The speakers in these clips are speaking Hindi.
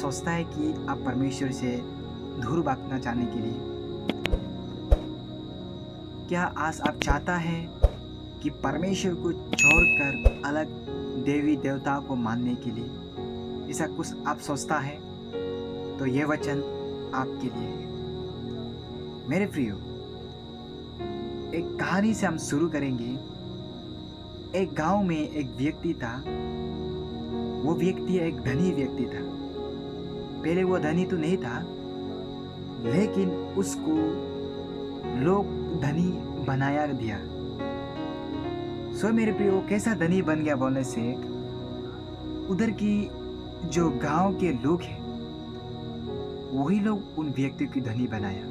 सोचता है कि आप परमेश्वर से दूर भागना चाहने के लिए? क्या आज आप चाहता है कि परमेश्वर को छोड़कर अलग देवी देवताओं को मानने के लिए? ऐसा कुछ आप सोचता है तो ये वचन आपके लिए है। मेरे प्रियो, एक कहानी से हम शुरू करेंगे। एक गांव में एक व्यक्ति था। वो व्यक्ति एक धनी व्यक्ति था। पहले वो धनी तो नहीं था, लेकिन उसको लोग धनी बनाया दिया। मेरे प्रियो, कैसा धनी बन गया बोलने से, उधर की जो गांव के लोग हैं वही लोग उन व्यक्ति को धनी बनाया।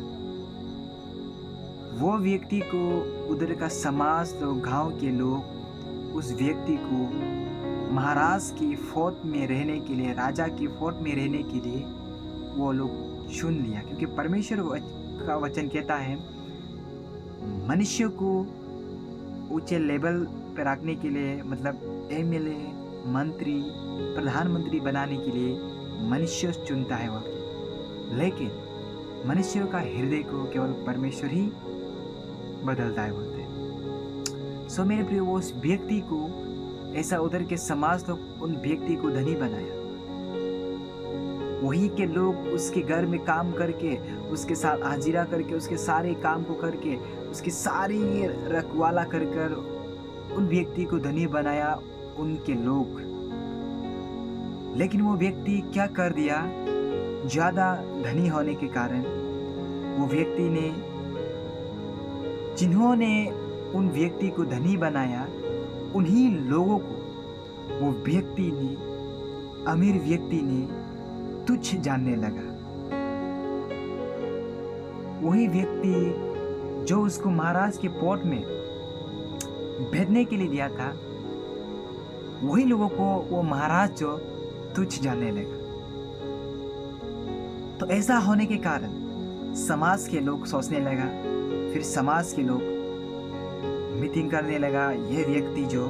वो व्यक्ति को उधर का समाज, लोग, गांव के लोग उस व्यक्ति को महाराज की फौज में रहने के लिए, राजा की फौज में रहने के लिए वो लोग चुन लिया। क्योंकि परमेश्वर का वचन कहता है मनुष्य को ऊंचे लेवल पर रखने के लिए, मतलब एमएलए, मंत्री, प्रधानमंत्री बनाने के लिए मनुष्य चुनता है वह, लेकिन मनुष्य का हृदय को केवल परमेश्वर ही बदलता है बोलते हैं। मेरे प्रिय, वो उस व्यक्ति को ऐसा उधर के समाज लोग उन व्यक्ति को धनी बनाया। वही के लोग उसके घर में काम करके, उसके साथ हाजिरा करके, उसके सारे काम को करके, उसकी सारी रखवाला कर कर उन व्यक्ति को धनी बनाया उनके लोग। लेकिन वो व्यक्ति क्या कर दिया, ज्यादा धनी होने के कारण वो व्यक्ति ने, जिन्होंने उन व्यक्ति को धनी बनाया, उन्हीं लोगों को वो व्यक्ति ने, अमीर व्यक्ति ने तुच्छ जानने लगा। वही व्यक्ति जो उसको महाराज के पोर्ट में भेजने के लिए दिया था, वही लोगों को वो महाराज जो तुच्छ जानने लगा। तो ऐसा होने के कारण समाज के लोग सोचने लगा, फिर समाज के लोग मीटिंग करने लगा, ये व्यक्ति जो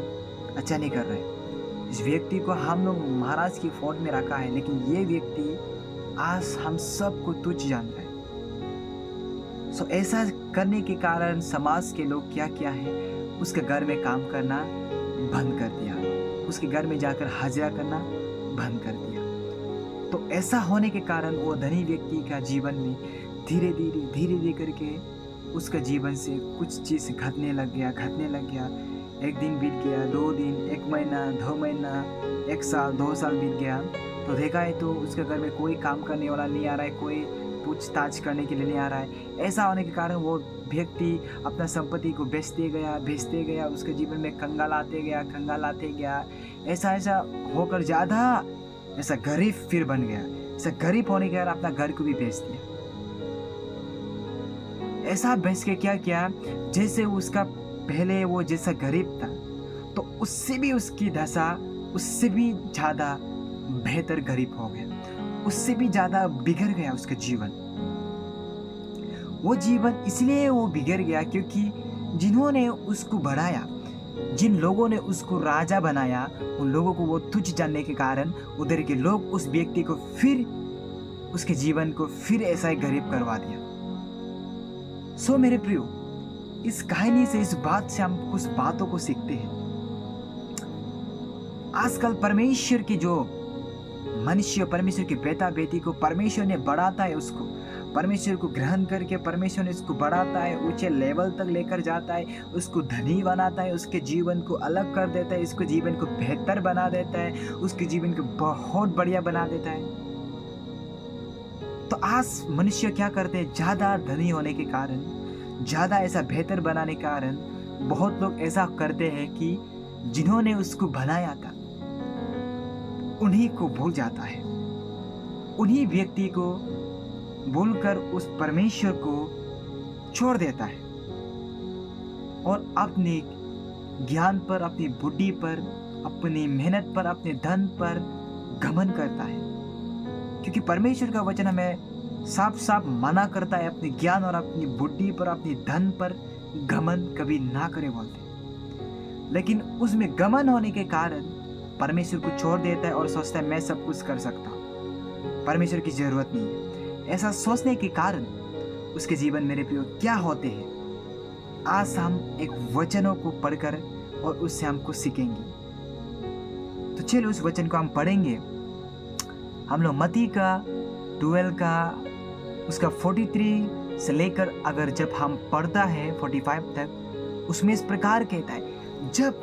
अच्छा नहीं कर रहा है, इस व्यक्ति को हम लोग महाराज की फौज में रखा है, लेकिन ये व्यक्ति आज हम सबको तुच्छ जान रहा है। ऐसा करने के कारण समाज के लोग क्या किया है, उसके घर में काम करना बंद कर दिया, उसके घर में जाकर हाजिरा करना बंद कर दिया। तो ऐसा होने के कारण वो धनी व्यक्ति का जीवन में धीरे धीरे करके उसका जीवन से कुछ चीज़ घटने लग गया। एक दिन बीत गया, 2 दिन, 1 महीना, 2 महीना, 1 साल, 2 साल बीत गया। तो देखा है तो उसके घर में कोई काम करने वाला नहीं आ रहा है, कोई पूछताछ करने के लिए नहीं आ rहा है। ऐसा होने के कारण वो व्यक्ति अपना संपत्ति को बेचते गया, उसके जीवन में कंगाल आते गया। ऐसा होकर ज़्यादा ऐसा गरीब फिर बन गया। ऐसा गरीब होने के कारण अपना घर को भी बेच दिया। ऐसा बेच के क्या किया, जैसे उसका पहले वो जैसा गरीब था, तो उससे भी उसकी दशा उससे भी ज़्यादा बेहतर गरीब हो गया, उससे भी ज़्यादा बिगड़ गया उसका जीवन। वो जीवन इसलिए वो बिगड़ गया क्योंकि जिन्होंने उसको बढ़ाया, जिन लोगों ने उसको राजा बनाया, उन लोगों को वो तुच्छ जानने के कारण उधर के लोग उस व्यक्ति को फिर, उसके जीवन को फिर ऐसा ही गरीब करवा दिया। मेरे प्रियो, इस कहानी से, इस बात से हम कुछ बातों को सीखते हैं। आजकल परमेश्वर की जो मनुष्य, परमेश्वर की बेटा बेटी को परमेश्वर ने बढ़ाता है, उसको परमेश्वर को ग्रहण करके परमेश्वर ने उसको बढ़ाता है, ऊंचे लेवल तक लेकर जाता है, उसको धनी बनाता है, उसके जीवन को अलग कर देता है, उसके जीवन को बेहतर बना देता है, उसके जीवन को बहुत बढ़िया बना देता है। तो आज मनुष्य क्या करते हैं, ज़्यादा धनी होने के कारण, ज़्यादा ऐसा बेहतर बनाने के कारण बहुत लोग ऐसा करते हैं कि जिन्होंने उसको बनाया था उन्हीं को भूल जाता है, उन्हीं व्यक्ति को भूलकर उस परमेश्वर को छोड़ देता है और अपने ज्ञान पर, अपनी बुद्धि पर, अपनी मेहनत पर, अपने धन पर घमंड करता है। क्योंकि परमेश्वर का वचन हमें साफ साफ मना करता है अपने ज्ञान और अपनी बुद्धि पर, अपनी धन पर घमंड कभी ना करे बोलते। लेकिन उसमें घमंड होने के कारण परमेश्वर को छोड़ देता है और सोचता है मैं सब कुछ कर सकता हूँ। परमेश्वर की ज़रूरत नहीं है। ऐसा सोचने के कारण उसके जीवन मेरे प्रियो क्या होते हैं, आज हम एक वचनों को पढ़कर और उससे हम कुछ सीखेंगे। तो चलो उस वचन को हम पढ़ेंगे। हम लोग मत्ती का 12 का उसका 43 से लेकर अगर जब हम पढ़ता है 45 तक, उसमें इस प्रकार कहता है, जब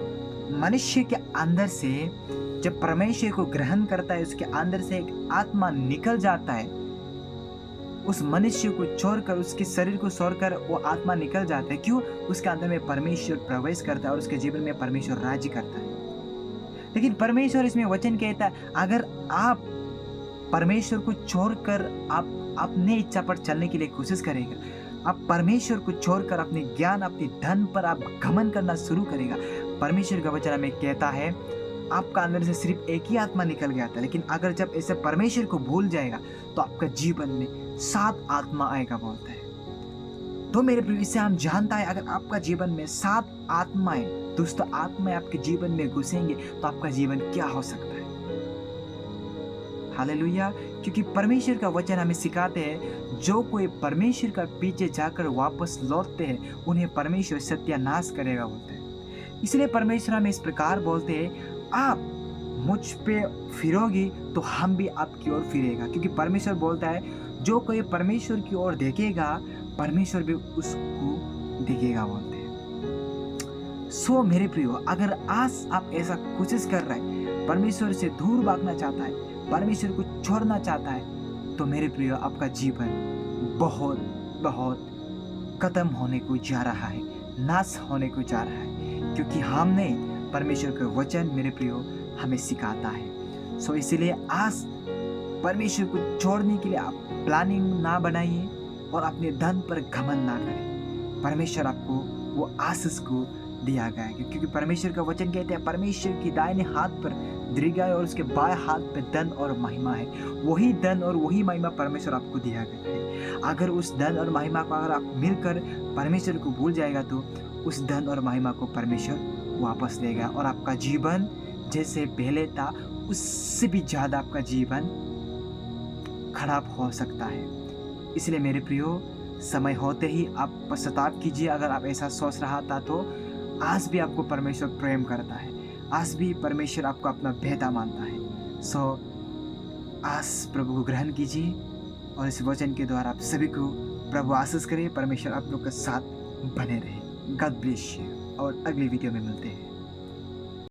मनुष्य के अंदर से जब परमेश्वर को ग्रहण करता है, उसके अंदर से एक आत्मा निकल जाता है, उस मनुष्य को छोड़कर, उसके शरीर को छोड़कर वो आत्मा निकल जाता है। क्यों? उसके अंदर में परमेश्वर प्रवेश करता है और उसके जीवन में परमेश्वर राज्य करता है। लेकिन परमेश्वर इसमें वचन कहता है, अगर आप परमेश्वर को छोड़कर आप अपने इच्छा पर चलने के लिए कोशिश करेगा, आप परमेश्वर को छोड़कर अपने ज्ञान, अपने धन पर आप घमंड करना शुरू करेगा, परमेश्वर का वचन हमें कहता है आपका अंदर से सिर्फ एक ही आत्मा निकल गया था, लेकिन अगर जब ऐसे परमेश्वर को भूल जाएगा तो आपका जीवन में 7 आत्मा आएगा बोलता है। तो मेरे प्रिय, इससे हम जानता है अगर आपका जीवन में 7 आत्माएं, दुष्ट आत्माएं आपके जीवन में घुसेंगे तो आपका जीवन क्या हो सकता है। हालेलुया। क्योंकि परमेश्वर का वचन हमें सिखाते हैं, जो कोई परमेश्वर का पीछे जाकर वापस लौटते हैं उन्हें परमेश्वर सत्यानाश करेगा बोलते हैं। इसलिए परमेश्वर हमें इस प्रकार बोलते हैं, आप मुझ पे फिरोगी तो हम भी आपकी ओर फिरेगा। क्योंकि परमेश्वर बोलता है, जो कोई परमेश्वर की ओर देखेगा परमेश्वर भी उसको देखेगा बोलते हैं। सो मेरे प्रियो, अगर आज आप ऐसा कोशिश कर रहे हैं, परमेश्वर से दूर भागना चाहता है, परमेश्वर को छोड़ना चाहता है, तो मेरे प्रियो आपका जीवन बहुत बहुत खत्म होने को जा रहा है, नाश होने को जा रहा है। क्योंकि हमने परमेश्वर का वचन मेरे प्रियो हमें सिखाता है। सो इसलिए आज परमेश्वर को छोड़ने के लिए आप प्लानिंग ना बनाइए और अपने धन पर घमंड ना करें। परमेश्वर आपको वो आशीष को दिया गया है। क्योंकि परमेश्वर का वचन कहते हैं, परमेश्वर की दाहिने हाथ पर दीर्घायु और उसके बाएं हाथ पे धन और महिमा है। वही धन और वही महिमा परमेश्वर आपको दिया गया है। अगर उस धन और महिमा को अगर आप मिलकर परमेश्वर को भूल जाएगा तो उस धन और महिमा को परमेश्वर वापस लेगा और आपका जीवन जैसे पहले था उससे भी ज़्यादा आपका जीवन खराब हो सकता है। इसलिए मेरे प्रियो, समय होते ही आप पश्चाताप कीजिए। अगर आप ऐसा सोच रहा था तो आज भी आपको परमेश्वर प्रेम करता है, आज भी परमेश्वर आपको अपना बेटा मानता है। सो आज प्रभु को ग्रहण कीजिए और इस वचन के द्वारा आप सभी को प्रभु आशीष करे। परमेश्वर आप लोग के साथ बने रहे। गॉड ब्लेस यू और अगली वीडियो में मिलते हैं।